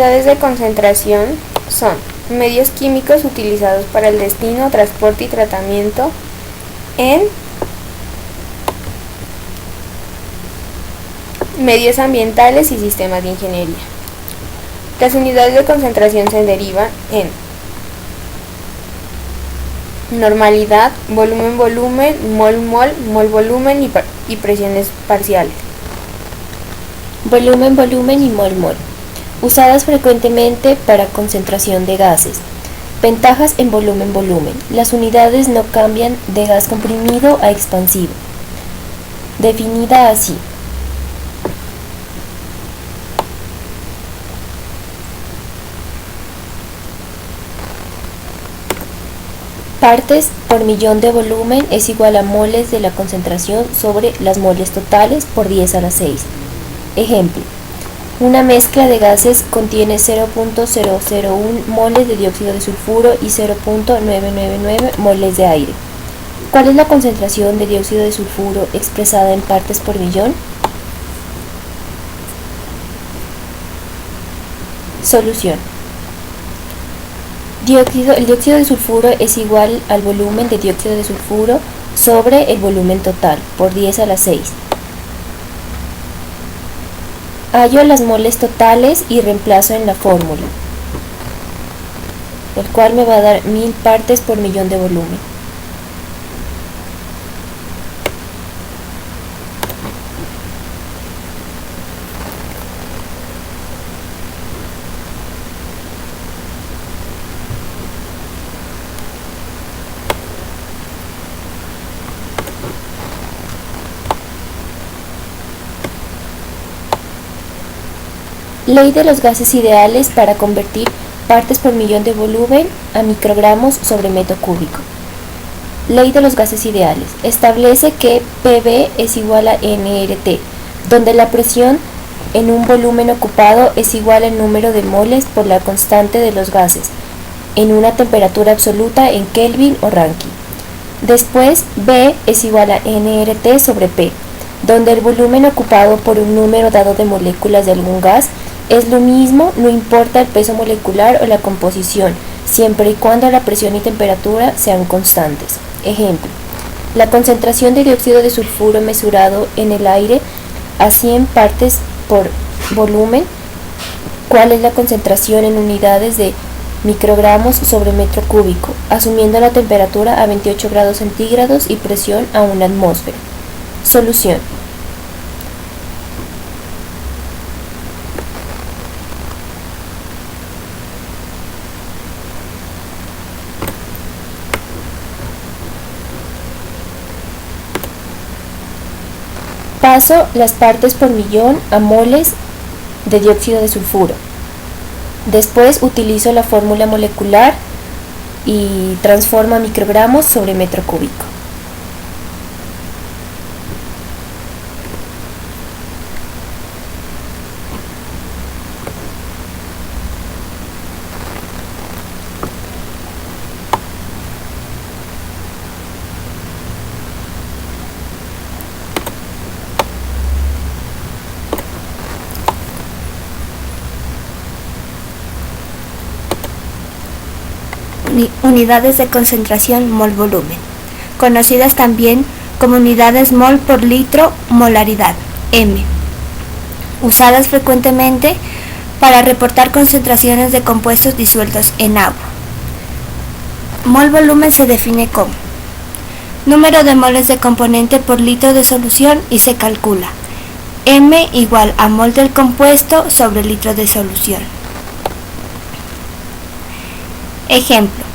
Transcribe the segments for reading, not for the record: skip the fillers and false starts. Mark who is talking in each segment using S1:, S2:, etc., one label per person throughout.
S1: unidades de concentración son medios químicos utilizados para el destino, transporte y tratamiento en medios ambientales y sistemas de ingeniería. Las unidades de concentración se derivan en normalidad, volumen-volumen, mol-mol, mol-volumen y presiones parciales.
S2: Volumen-volumen y mol-mol, usadas frecuentemente para concentración de gases. Ventajas en volumen-volumen. Las unidades no cambian de gas comprimido a expansivo. Definida así. Partes por millón de volumen es igual a moles de la concentración sobre las moles totales por 10 a la 6. Ejemplo: una mezcla de gases contiene 0.001 moles de dióxido de sulfuro y 0.999 moles de aire. ¿Cuál es la concentración de dióxido de sulfuro expresada en partes por millón? Solución. El dióxido de sulfuro es igual al volumen de dióxido de sulfuro sobre el volumen total por 10 a la 6. Hallo las moles totales y reemplazo en la fórmula, el cual me va a dar 1000 partes por millón de volumen. Ley de los gases ideales para convertir partes por millón de volumen a microgramos sobre metro cúbico. Ley de los gases ideales. Establece que PV es igual a nRT, donde la presión en un volumen ocupado es igual al número de moles por la constante de los gases, en una temperatura absoluta en Kelvin o Rankine. Después, B es igual a nRT sobre P, donde el volumen ocupado por un número dado de moléculas de algún gas es lo mismo, no importa el peso molecular o la composición, siempre y cuando la presión y temperatura sean constantes. Ejemplo: la concentración de dióxido de sulfuro mesurado en el aire a 100 partes por volumen. ¿Cuál es la concentración en unidades de microgramos sobre metro cúbico, asumiendo la temperatura a 28 grados centígrados y presión a 1 atmósfera? Solución. Paso las partes por millón a moles de dióxido de sulfuro. Después utilizo la fórmula molecular y transformo a microgramos sobre metro cúbico.
S3: Unidades de concentración mol-volumen, conocidas también como unidades mol por litro, molaridad, M, usadas frecuentemente para reportar concentraciones de compuestos disueltos en agua. Mol-volumen se define como número de moles de componente por litro de solución y se calcula M igual a mol del compuesto sobre litro de solución. Ejemplo: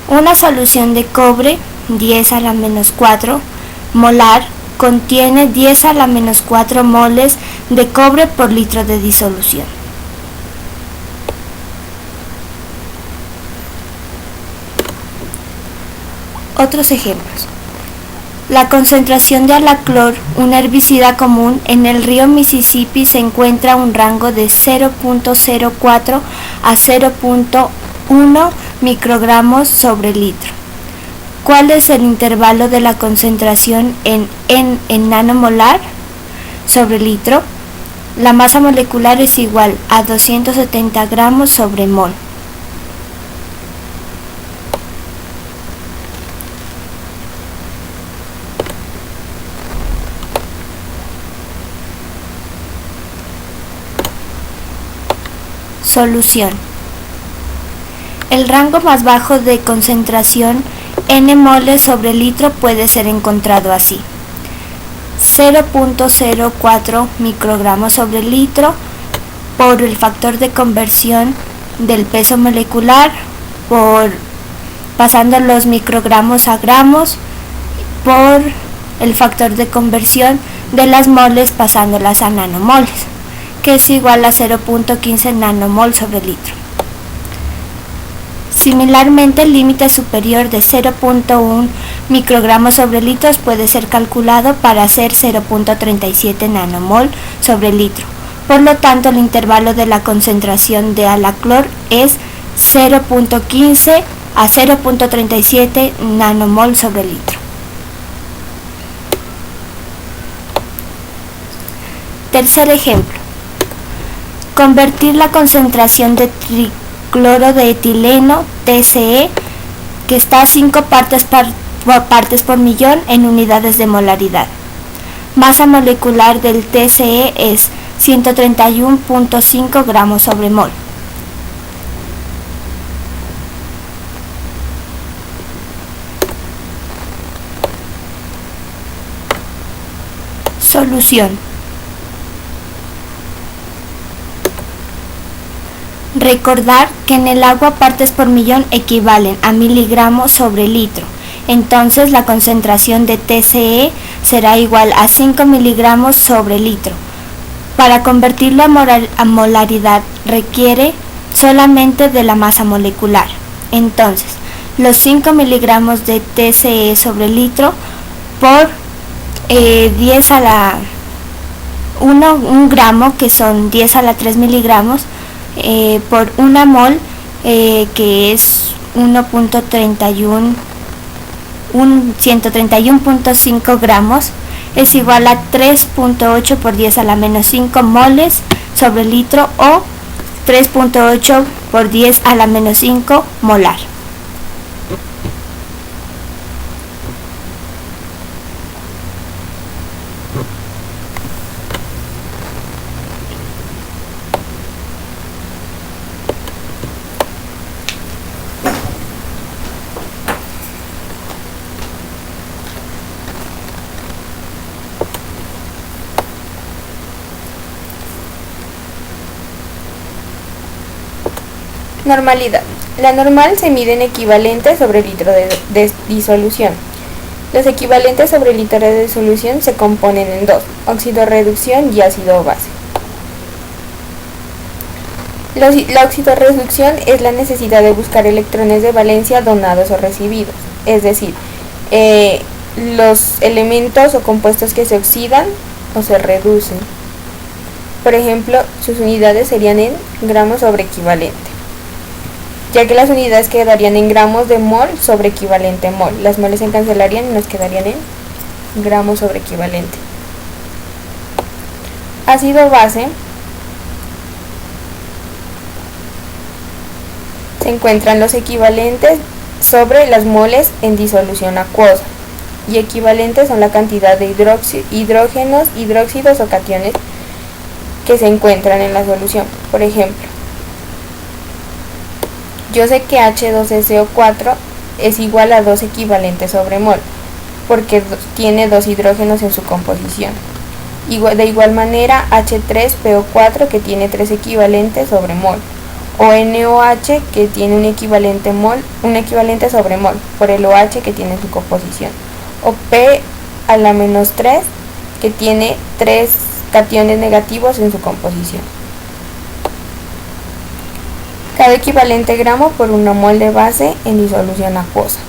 S3: una solución de cobre 10 a la menos 4 molar contiene 10 a la menos 4 moles de cobre por litro de disolución. Otros ejemplos: la concentración de alaclor, un herbicida común, en el río Mississippi se encuentra un rango de 0.04 a 0.1 microgramos sobre litro. ¿Cuál es el intervalo de la concentración en nanomolar sobre litro? La masa molecular es igual a 270 gramos sobre mol. Solución. El rango más bajo de concentración n moles sobre litro puede ser encontrado así: 0.04 microgramos sobre litro por el factor de conversión del peso molecular, pasando los microgramos a gramos, por el factor de conversión de las moles pasándolas a nanomoles, que es igual a 0.15 nanomol sobre litro. Similarmente, el límite superior de 0.1 microgramos sobre litros puede ser calculado para ser 0.37 nanomol sobre litro. Por lo tanto, el intervalo de la concentración de alaclor es 0.15 a 0.37 nanomol sobre litro. Tercer ejemplo. Convertir la concentración de tricloro de etileno, TCE, que está a 5 partes por millón en unidades de molaridad. Masa molecular del TCE es 131.5 gramos sobre mol. Solución. Recordar que en el agua partes por millón equivalen a miligramos sobre litro. Entonces la concentración de TCE será igual a 5 miligramos sobre litro. Para convertirlo a molaridad requiere solamente de la masa molecular. Entonces, los 5 miligramos de TCE sobre litro por 10 a la 1 gramo, que son 10 a la 3 miligramos, por una mol, que es 131.5 gramos, es igual a 3.8 por 10 a la menos 5 moles sobre litro, o 3.8 por 10 a la menos 5 molar.
S1: Normalidad. La normal se mide en equivalentes sobre litro de disolución. Los equivalentes sobre litro de disolución se componen en dos: oxidorreducción y ácido-base. La oxidorreducción es la necesidad de buscar electrones de valencia donados o recibidos, es decir, los elementos o compuestos que se oxidan o se reducen. Por ejemplo, sus unidades serían en gramos sobre equivalente, ya que las unidades quedarían en gramos de mol sobre equivalente mol. Las moles se cancelarían y nos quedarían en gramos sobre equivalente. Ácido base se encuentran los equivalentes sobre las moles en disolución acuosa, y equivalentes son la cantidad de hidrógenos, hidróxidos o cationes que se encuentran en la solución. Por ejemplo, yo sé que H2SO4 es igual a 2 equivalentes sobre mol, porque tiene 2 hidrógenos en su composición. De igual manera, H3PO4, que tiene 3 equivalentes sobre mol, o NOH, que tiene un equivalente sobre mol, por el OH que tiene en su composición, o P a la menos 3, que tiene 3 cationes negativos en su composición. Cada equivalente gramo por 1 mol de base en disolución acuosa.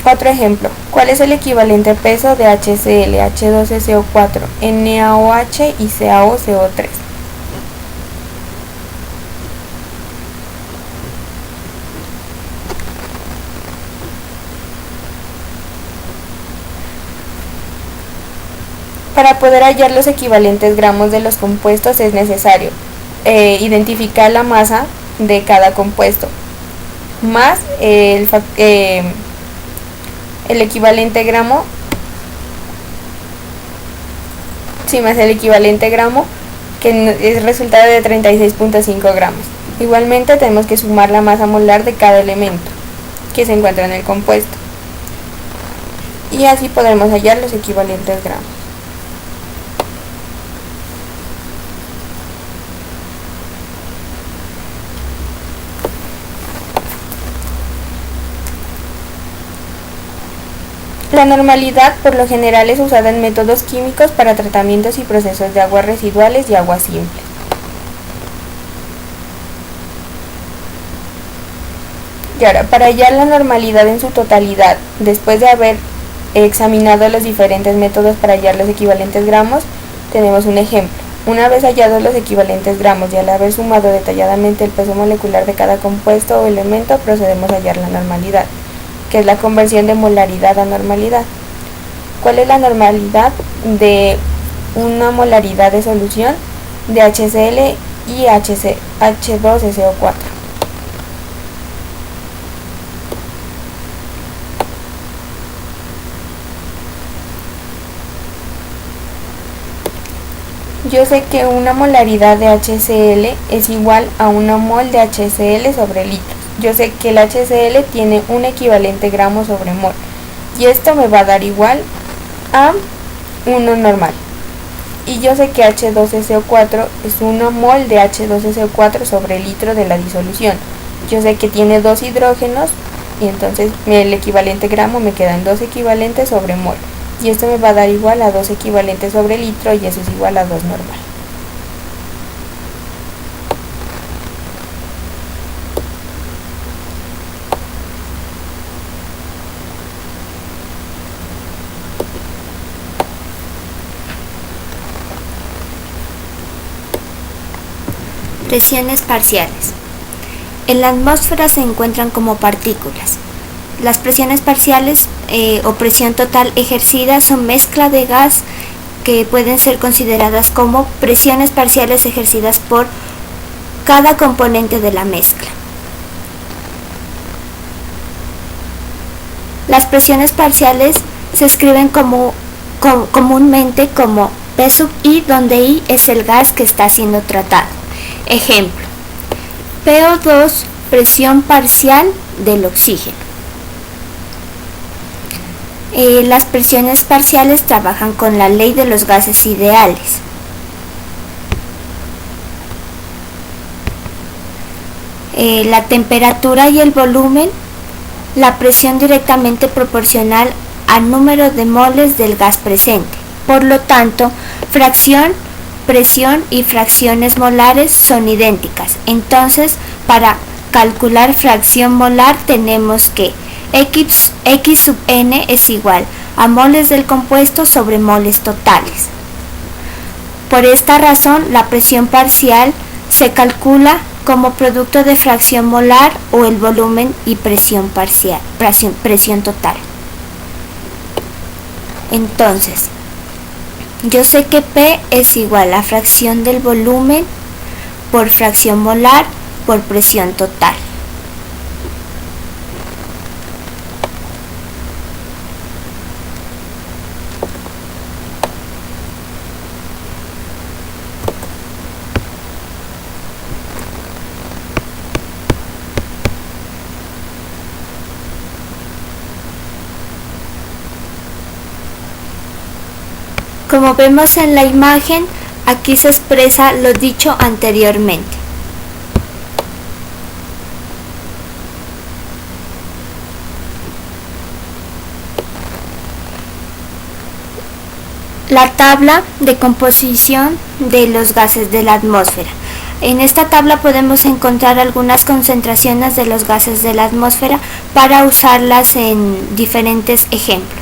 S1: Otro ejemplo: ¿cuál es el equivalente peso de HCl, H2SO4, NaOH y CaOCO3? Para poder hallar los equivalentes gramos de los compuestos es necesario identificar la masa de cada compuesto más el equivalente gramo, más el equivalente gramo, que es resultado de 36.5 gramos. Igualmente tenemos que sumar la masa molar de cada elemento que se encuentra en el compuesto y así podremos hallar los equivalentes gramos. La normalidad por lo general es usada en métodos químicos para tratamientos y procesos de aguas residuales y agua simple. Y ahora, para hallar la normalidad en su totalidad, después de haber examinado los diferentes métodos para hallar los equivalentes gramos, tenemos un ejemplo. Una vez hallados los equivalentes gramos y al haber sumado detalladamente el peso molecular de cada compuesto o elemento, procedemos a hallar la normalidad, que es la conversión de molaridad a normalidad. ¿Cuál es la normalidad de una molaridad de solución de HCl y H2SO4? Yo sé que una molaridad de HCl es igual a una mol de HCl sobre litros. Yo sé que el HCl tiene un equivalente gramo sobre mol y esto me va a dar igual a 1 normal. Y yo sé que H2SO4 es 1 mol de H2SO4 sobre litro de la disolución. Yo sé que tiene 2 hidrógenos y entonces el equivalente gramo me queda en 2 equivalentes sobre mol. Y esto me va a dar igual a 2 equivalentes sobre litro y eso es igual a 2 normal.
S3: Presiones parciales. En la atmósfera se encuentran como partículas. Las presiones parciales o presión total ejercida son mezcla de gas que pueden ser consideradas como presiones parciales ejercidas por cada componente de la mezcla. Las presiones parciales se escriben comúnmente como P sub I, donde I es el gas que está siendo tratado. Ejemplo: PO2, presión parcial del oxígeno. Las presiones parciales trabajan con la ley de los gases ideales. La temperatura y el volumen, la presión directamente proporcional al número de moles del gas presente. Por lo tanto, fracción, presión y fracciones molares son idénticas. Entonces, para calcular fracción molar tenemos que X sub n es igual a moles del compuesto sobre moles totales. Por esta razón, la presión parcial se calcula como producto de fracción molar o el volumen y presión parcial, presión total. Entonces, yo sé que P es igual a fracción del volumen por fracción molar por presión total. Como vemos en la imagen, aquí se expresa lo dicho anteriormente. La tabla de composición de los gases de la atmósfera. En esta tabla podemos encontrar algunas concentraciones de los gases de la atmósfera para usarlas en diferentes ejemplos.